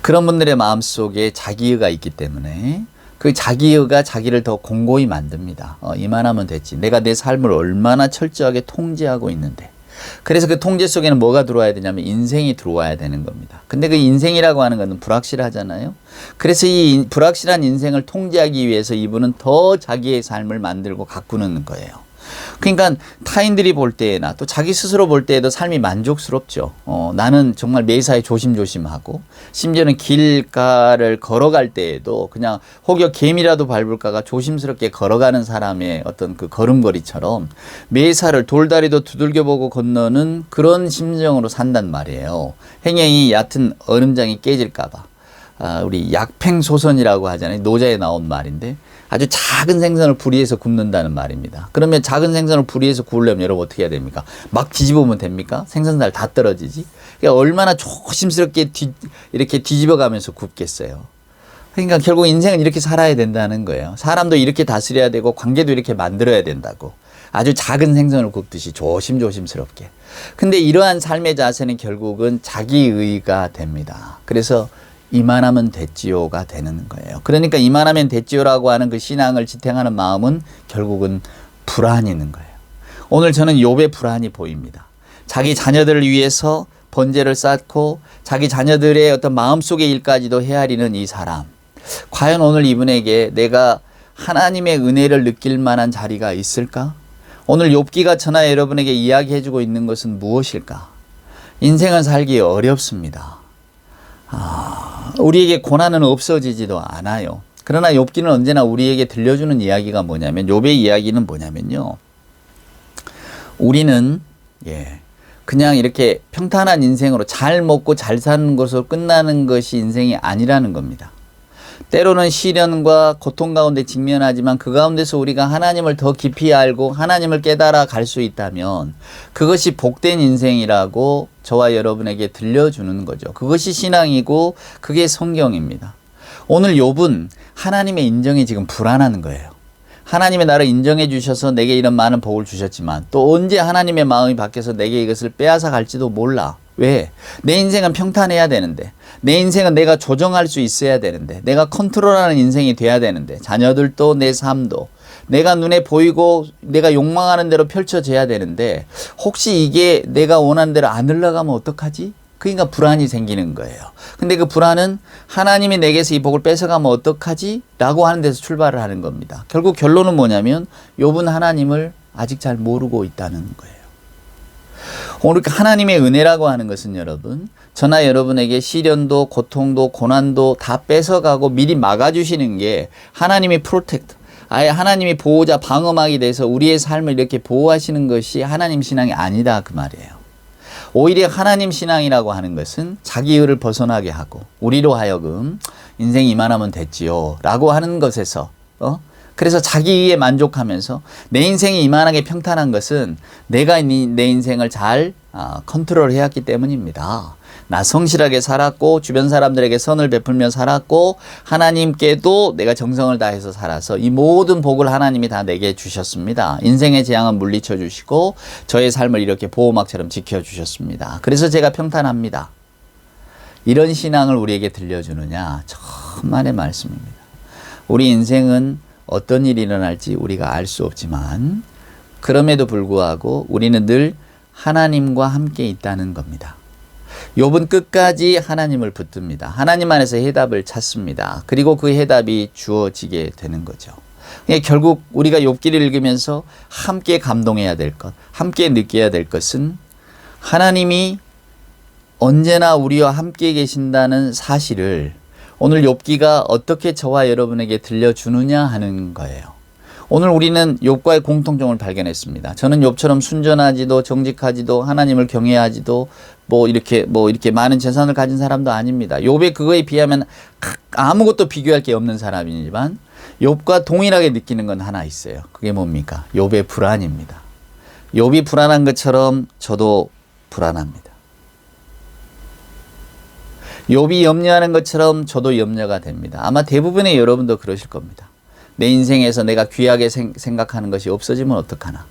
그런 분들의 마음속에 자기의가 있기 때문에 그 자기의가 자기를 더 공고히 만듭니다. 이만하면 됐지. 내가 내 삶을 얼마나 철저하게 통제하고 있는데. 그래서 그 통제 속에는 뭐가 들어와야 되냐면 인생이 들어와야 되는 겁니다. 근데 그 인생이라고 하는 것은 불확실하잖아요. 그래서 이 불확실한 인생을 통제하기 위해서 이분은 더 자기의 삶을 만들고 가꾸는 거예요. 그러니까 타인들이 볼 때나 또 자기 스스로 볼 때에도 삶이 만족스럽죠. 나는 정말 매사에 조심조심하고 심지어는 길가를 걸어갈 때에도 그냥 혹여 개미라도 밟을까가 조심스럽게 걸어가는 사람의 어떤 그 걸음걸이처럼 매사를 돌다리도 두들겨보고 건너는 그런 심정으로 산단 말이에요. 행여이 얕은 얼음장이 깨질까봐. 우리 약팽소선이라고 하잖아요. 노자에 나온 말인데 아주 작은 생선을 불위에서 굽는다는 말입니다. 그러면 작은 생선을 불위에서 구우려면 여러분 어떻게 해야 됩니까? 막 뒤집으면 됩니까? 생선살 다 떨어지지. 그러니까 얼마나 조심스럽게 이렇게 뒤집어 가면서 굽겠어요. 그러니까 결국 인생은 이렇게 살아야 된다는 거예요. 사람도 이렇게 다스려야 되고 관계도 이렇게 만들어야 된다고. 아주 작은 생선을 굽듯이 조심조심스럽게. 근데 이러한 삶의 자세는 결국은 자기의가 됩니다. 그래서 이만하면 됐지요가 되는 거예요. 그러니까 이만하면 됐지요라고 하는 그 신앙을 지탱하는 마음은 결국은 불안이 있는 거예요. 오늘 저는 욥의 불안이 보입니다. 자기 자녀들을 위해서 번제를 쌓고 자기 자녀들의 어떤 마음속의 일까지도 헤아리는 이 사람. 과연 오늘 이분에게 내가 하나님의 은혜를 느낄 만한 자리가 있을까? 오늘 욥기가 저나 여러분에게 이야기해주고 있는 것은 무엇일까? 인생은 살기 어렵습니다. 우리에게 고난은 없어지지도 않아요. 그러나 욥기는 언제나 우리에게 들려주는 이야기가 뭐냐면 욥의 이야기는 뭐냐면요. 우리는 그냥 이렇게 평탄한 인생으로 잘 먹고 잘 사는 것으로 끝나는 것이 인생이 아니라는 겁니다. 때로는 시련과 고통 가운데 직면하지만 그 가운데서 우리가 하나님을 더 깊이 알고 하나님을 깨달아 갈 수 있다면 그것이 복된 인생이라고 저와 여러분에게 들려주는 거죠. 그것이 신앙이고 그게 성경입니다. 오늘 욥은 하나님의 인정에 지금 불안하는 거예요. 하나님의 나를 인정해 주셔서 내게 이런 많은 복을 주셨지만 또 언제 하나님의 마음이 바뀌어서 내게 이것을 빼앗아 갈지도 몰라. 왜? 내 인생은 평탄해야 되는데 내 인생은 내가 조정할 수 있어야 되는데 내가 컨트롤하는 인생이 돼야 되는데 자녀들도 내 삶도 내가 눈에 보이고 내가 욕망하는 대로 펼쳐져야 되는데 혹시 이게 내가 원하는 대로 안 흘러가면 어떡하지? 그러니까 불안이 생기는 거예요. 근데 그 불안은 하나님이 내게서 이 복을 뺏어가면 어떡하지? 라고 하는 데서 출발을 하는 겁니다. 결국 결론은 뭐냐면 욥은 하나님을 아직 잘 모르고 있다는 거예요. 오늘 하나님의 은혜라고 하는 것은 여러분 저나 여러분에게 시련도 고통도 고난도 다 뺏어가고 미리 막아주시는 게 하나님이 프로텍트 아예 하나님이 보호자 방어막이 돼서 우리의 삶을 이렇게 보호하시는 것이 하나님 신앙이 아니다 그 말이에요. 오히려 하나님 신앙이라고 하는 것은 자기의를 벗어나게 하고 우리로 하여금 인생이 이만하면 됐지요 라고 하는 것에서 그래서 자기의에 만족하면서 내 인생이 이만하게 평탄한 것은 내가 내 인생을 잘 컨트롤해왔기 때문입니다. 나 성실하게 살았고 주변 사람들에게 선을 베풀며 살았고 하나님께도 내가 정성을 다해서 살아서 이 모든 복을 하나님이 다 내게 주셨습니다. 인생의 재앙은 물리쳐 주시고 저의 삶을 이렇게 보호막처럼 지켜주셨습니다. 그래서 제가 평탄합니다. 이런 신앙을 우리에게 들려주느냐 천만의 말씀입니다. 우리 인생은 어떤 일이 일어날지 우리가 알 수 없지만 그럼에도 불구하고 우리는 늘 하나님과 함께 있다는 겁니다. 욥은 끝까지 하나님을 붙듭니다. 하나님 안에서 해답을 찾습니다. 그리고 그 해답이 주어지게 되는 거죠. 결국 우리가 욥기를 읽으면서 함께 감동해야 될 것, 함께 느껴야 될 것은 하나님이 언제나 우리와 함께 계신다는 사실을 오늘 욥기가 어떻게 저와 여러분에게 들려주느냐 하는 거예요. 오늘 우리는 욥과의 공통점을 발견했습니다. 저는 욥처럼 순전하지도 정직하지도 하나님을 경외하지도 이렇게 많은 재산을 가진 사람도 아닙니다. 욥의 그거에 비하면 아무것도 비교할 게 없는 사람이지만 욥과 동일하게 느끼는 건 하나 있어요. 그게 뭡니까? 욥의 불안입니다. 욥이 불안한 것처럼 저도 불안합니다. 욥이 염려하는 것처럼 저도 염려가 됩니다. 아마 대부분의 여러분도 그러실 겁니다. 내 인생에서 내가 귀하게 생각하는 것이 없어지면 어떡하나?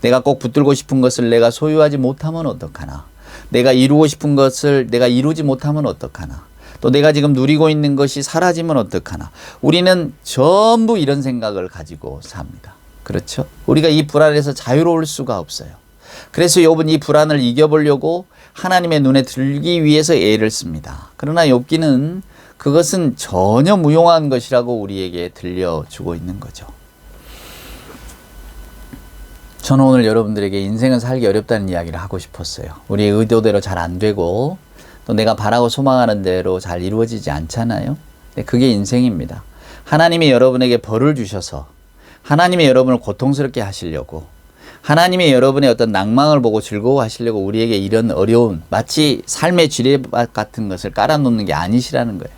내가 꼭 붙들고 싶은 것을 내가 소유하지 못하면 어떡하나? 내가 이루고 싶은 것을 내가 이루지 못하면 어떡하나? 또 내가 지금 누리고 있는 것이 사라지면 어떡하나? 우리는 전부 이런 생각을 가지고 삽니다. 그렇죠? 우리가 이 불안에서 자유로울 수가 없어요. 그래서 욥은 이 불안을 이겨보려고 하나님의 눈에 들기 위해서 애를 씁니다. 그러나 욥기는 그것은 전혀 무용한 것이라고 우리에게 들려주고 있는 거죠. 저는 오늘 여러분들에게 인생은 살기 어렵다는 이야기를 하고 싶었어요. 우리의 의도대로 잘 안 되고 또 내가 바라고 소망하는 대로 잘 이루어지지 않잖아요. 근데 그게 인생입니다. 하나님이 여러분에게 벌을 주셔서 하나님이 여러분을 고통스럽게 하시려고 하나님이 여러분의 어떤 낭망을 보고 즐거워하시려고 우리에게 이런 어려운 마치 삶의 지뢰밭 같은 것을 깔아놓는 게 아니시라는 거예요.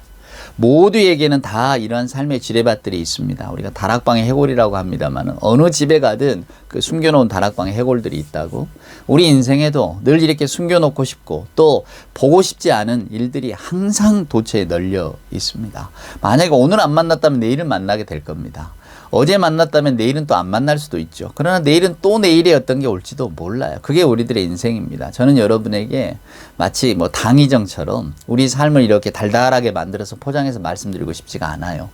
모두에게는 다 이런 삶의 지뢰밭들이 있습니다. 우리가 다락방의 해골이라고 합니다만 어느 집에 가든 그 숨겨놓은 다락방의 해골들이 있다고 우리 인생에도 늘 이렇게 숨겨놓고 싶고 또 보고 싶지 않은 일들이 항상 도처에 널려 있습니다. 만약에 오늘 안 만났다면 내일은 만나게 될 겁니다. 어제 만났다면 내일은 또 안 만날 수도 있죠. 그러나 내일은 또 내일의 어떤 게 올지도 몰라요. 그게 우리들의 인생입니다. 저는 여러분에게 마치 당이정처럼 우리 삶을 이렇게 달달하게 만들어서 포장해서 말씀드리고 싶지가 않아요.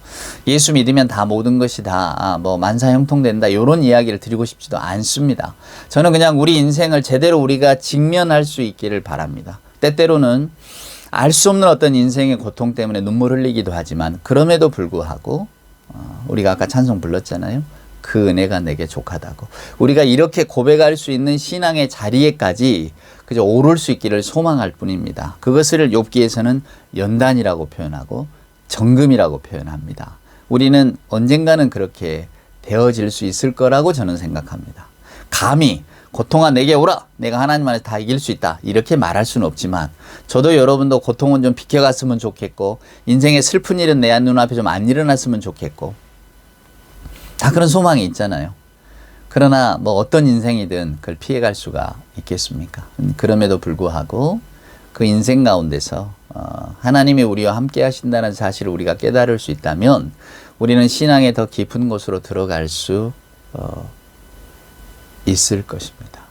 예수 믿으면 다 모든 것이 다 만사형통된다 이런 이야기를 드리고 싶지도 않습니다. 저는 그냥 우리 인생을 제대로 우리가 직면할 수 있기를 바랍니다. 때때로는 알 수 없는 어떤 인생의 고통 때문에 눈물 흘리기도 하지만 그럼에도 불구하고 우리가 아까 찬송 불렀잖아요. 그 은혜가 내게 족하다고. 우리가 이렇게 고백할 수 있는 신앙의 자리에까지 그저 오를 수 있기를 소망할 뿐입니다. 그것을 욥기에서는 연단이라고 표현하고 정금이라고 표현합니다. 우리는 언젠가는 그렇게 되어질 수 있을 거라고 저는 생각합니다. 감히 고통아 내게 오라. 내가 하나님 안에서 다 이길 수 있다. 이렇게 말할 수는 없지만 저도 여러분도 고통은 좀 비켜갔으면 좋겠고 인생의 슬픈 일은 내 눈앞에 좀 안 일어났으면 좋겠고 다 그런 소망이 있잖아요. 그러나 어떤 인생이든 그걸 피해갈 수가 있겠습니까? 그럼에도 불구하고 그 인생 가운데서 하나님이 우리와 함께 하신다는 사실을 우리가 깨달을 수 있다면 우리는 신앙의 더 깊은 곳으로 들어갈 수 있을 것입니다.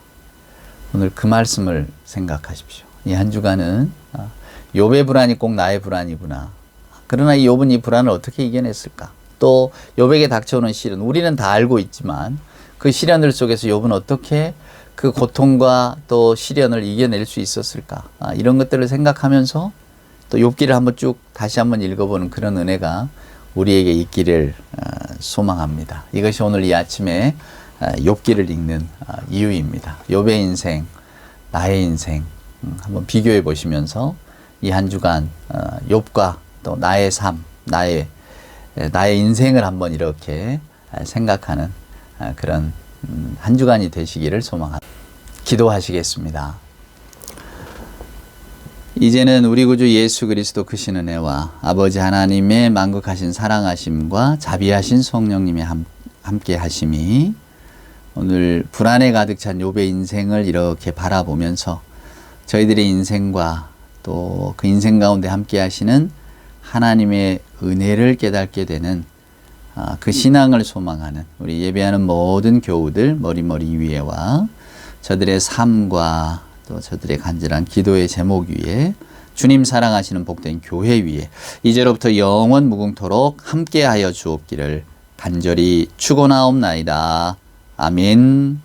오늘 그 말씀을 생각하십시오. 이 한 주간은 욥의 불안이 꼭 나의 불안이구나. 그러나 이 욥은 이 불안을 어떻게 이겨냈을까? 또 욥에게 닥쳐오는 시련, 우리는 다 알고 있지만 그 시련들 속에서 욥은 어떻게 그 고통과 또 시련을 이겨낼 수 있었을까? 이런 것들을 생각하면서 또 욥기를 한번 쭉 다시 한번 읽어보는 그런 은혜가 우리에게 있기를 소망합니다. 이것이 오늘 이 아침에 욥기를 읽는 이유입니다. 욥의 인생, 나의 인생 한번 비교해 보시면서 이 한 주간 욥과 또 나의 삶, 나의 인생을 한번 이렇게 생각하는 그런 한 주간이 되시기를 소망합니다. 기도하시겠습니다. 이제는 우리 구주 예수 그리스도 크신 은혜와 아버지 하나님의 만국하신 사랑하심과 자비하신 성령님의 함께 하심이 오늘 불안에 가득 찬 욥의 인생을 이렇게 바라보면서 저희들의 인생과 또 그 인생 가운데 함께 하시는 하나님의 은혜를 깨닫게 되는 그 신앙을 소망하는 우리 예배하는 모든 교우들 머리머리 위에와 저들의 삶과 또 저들의 간절한 기도의 제목 위에 주님 사랑하시는 복된 교회 위에 이제로부터 영원 무궁토록 함께하여 주옵기를 간절히 축원하옵나이다. 아멘.